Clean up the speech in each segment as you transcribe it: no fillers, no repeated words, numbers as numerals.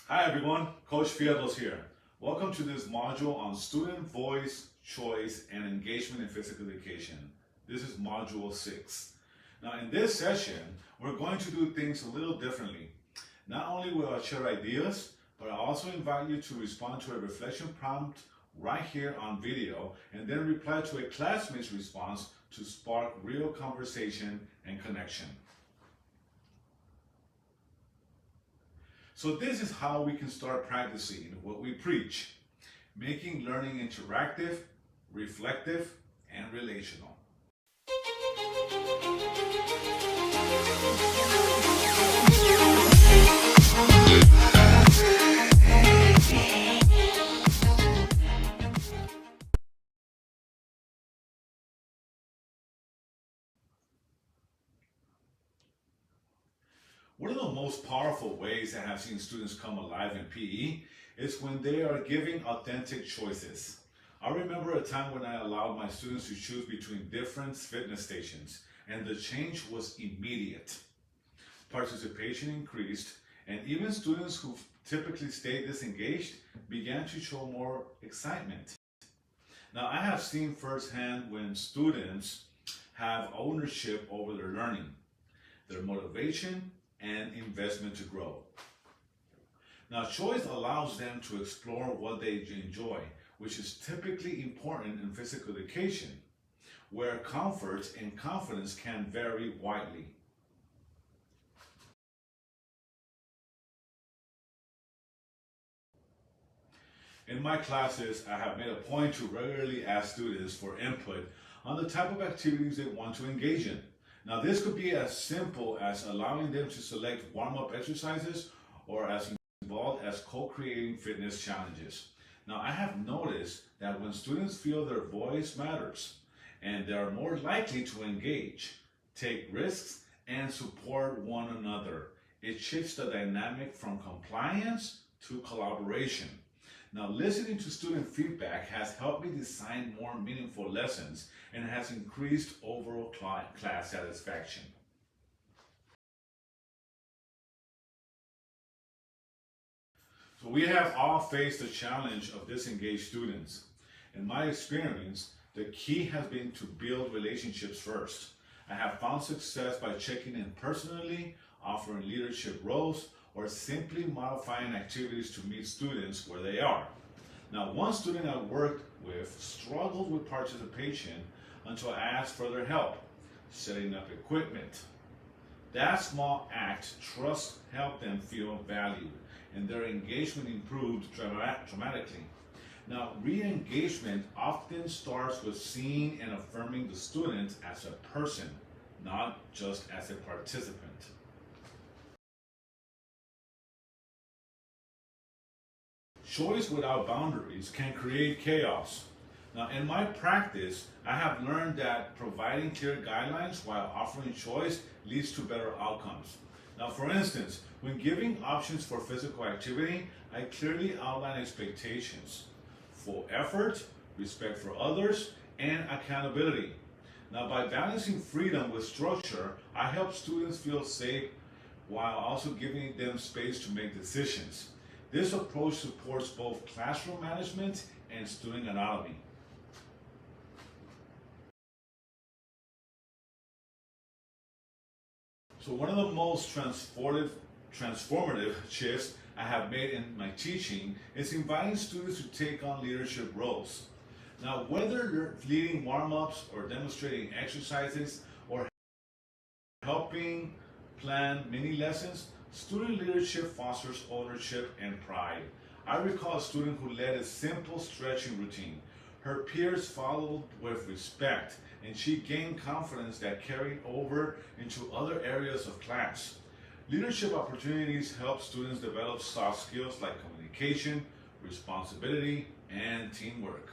Hi everyone, Coach Fieldles here. Welcome to this module on student voice, choice, and engagement in physical education. This is module 6. Now in this session, we're going to do things a little differently. Not only will I share ideas, but I also invite you to respond to a reflection prompt right here on video and then reply to a classmate's response to spark real conversation and connection. So this is how we can start practicing what we preach, making learning interactive, reflective, and relational. One of the most powerful ways I have seen students come alive in PE is when they are giving authentic choices. I remember a time when I allowed my students to choose between different fitness stations, and the change was immediate. Participation increased, and even students who typically stay disengaged began to show more excitement. Now, I have seen firsthand when students have ownership over their learning, their motivation, and investment to grow. Now, choice allows them to explore what they enjoy, which is typically important in physical education, where comfort and confidence can vary widely. In my classes, I have made a point to regularly ask students for input on the type of activities they want to engage in. Now, this could be as simple as allowing them to select warm-up exercises or as involved as co-creating fitness challenges. Now, I have noticed that when students feel their voice matters and they are more likely to engage, take risks, and support one another, it shifts the dynamic from compliance to collaboration. Now, listening to student feedback has helped me design more meaningful lessons and has increased overall class satisfaction. So we have all faced the challenge of disengaged students. In my experience, the key has been to build relationships first. I have found success by checking in personally, offering leadership roles, or simply modifying activities to meet students where they are. Now, one student I worked with struggled with participation until I asked for their help, setting up equipment. That small act, trust, helped them feel valued, and their engagement improved dramatically. Now, re-engagement often starts with seeing and affirming the student as a person, not just as a participant. Choice without boundaries can create chaos. Now, in my practice, I have learned that providing clear guidelines while offering choice leads to better outcomes. Now, for instance, when giving options for physical activity, I clearly outline expectations, full effort, respect for others, and accountability. Now, by balancing freedom with structure, I help students feel safe while also giving them space to make decisions. This approach supports both classroom management and student autonomy. So one of the most transformative shifts I have made in my teaching is inviting students to take on leadership roles. Now, whether you're leading warm-ups or demonstrating exercises or helping plan mini lessons, student leadership fosters ownership and pride. I recall a student who led a simple stretching routine. Her peers followed with respect, and she gained confidence that carried over into other areas of class. Leadership opportunities help students develop soft skills like communication, responsibility, and teamwork.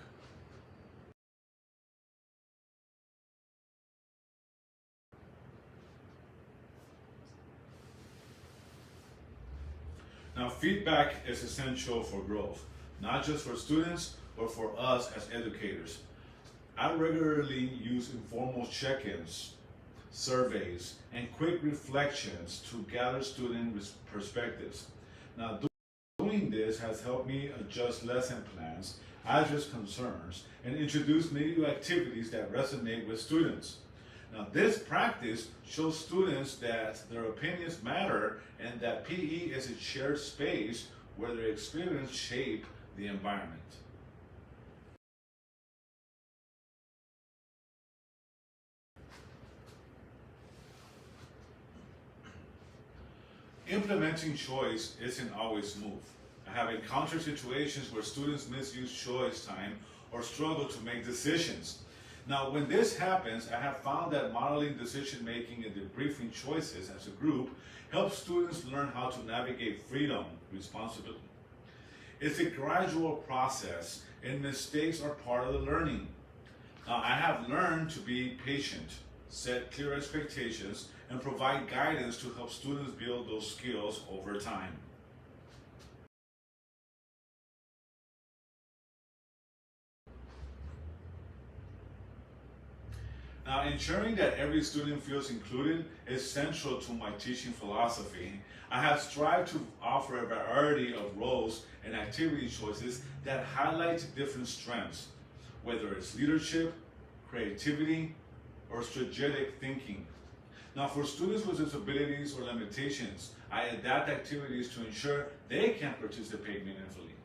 Now, feedback is essential for growth, not just for students, but for us as educators. I regularly use informal check-ins, surveys, and quick reflections to gather student perspectives. Now, this has helped me adjust lesson plans, address concerns, and introduce new activities that resonate with students. Now, this practice shows students that their opinions matter and that PE is a shared space where their experience shape the environment. Implementing choice isn't always smooth. I have encountered situations where students misuse choice time or struggle to make decisions. Now, when this happens, I have found that modeling decision making and debriefing choices as a group helps students learn how to navigate freedom responsibly. It's a gradual process, and mistakes are part of the learning. Now, I have learned to be patient, set clear expectations, and provide guidance to help students build those skills over time. Now, ensuring that every student feels included is central to my teaching philosophy. I have strived to offer a variety of roles and activity choices that highlight different strengths, whether it's leadership, creativity, or strategic thinking. Now, for students with disabilities or limitations, I adapt activities to ensure they can participate meaningfully.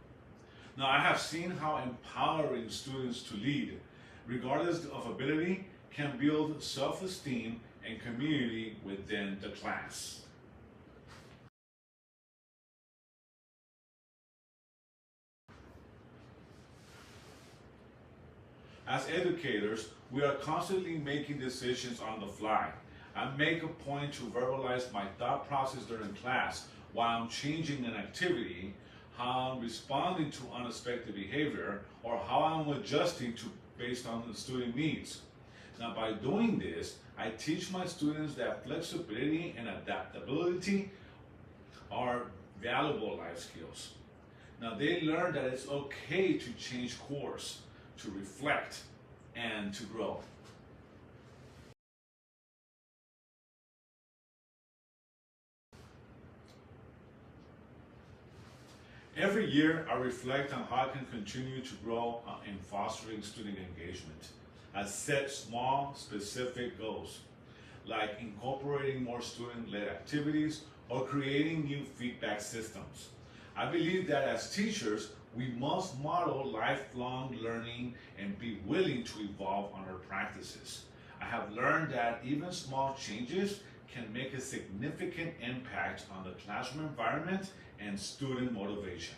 Now, I have seen how empowering students to lead, regardless of ability, can build self-esteem and community within the class. As educators, we are constantly making decisions on the fly. I make a point to verbalize my thought process during class while I'm changing an activity, how I'm responding to unexpected behavior, or how I'm adjusting to based on the student needs. Now, by doing this, I teach my students that flexibility and adaptability are valuable life skills. Now, they learn that it's okay to change course, to reflect, and to grow. Every year, I reflect on how I can continue to grow in fostering student engagement. I set small, specific goals, like incorporating more student-led activities or creating new feedback systems. I believe that as teachers, we must model lifelong learning and be willing to evolve on our practices. I have learned that even small changes can make a significant impact on the classroom environment and student motivation.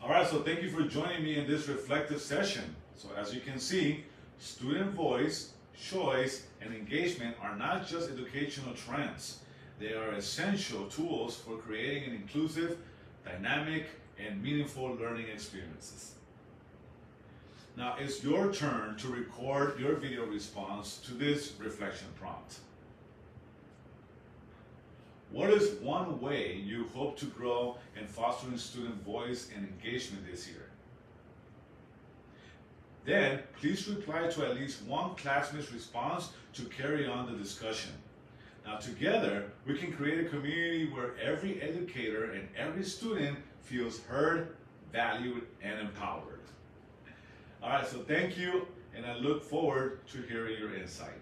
All right, so thank you for joining me in this reflective session. So as you can see, student voice, choice, and engagement are not just educational trends. They are essential tools for creating an inclusive, dynamic, and meaningful learning experiences. Now it's your turn to record your video response to this reflection prompt. What is one way you hope to grow in fostering student voice and engagement this year? Then, please reply to at least one classmate's response to carry on the discussion. Now, together, we can create a community where every educator and every student feels heard, valued, and empowered. All right, so thank you, and I look forward to hearing your insight.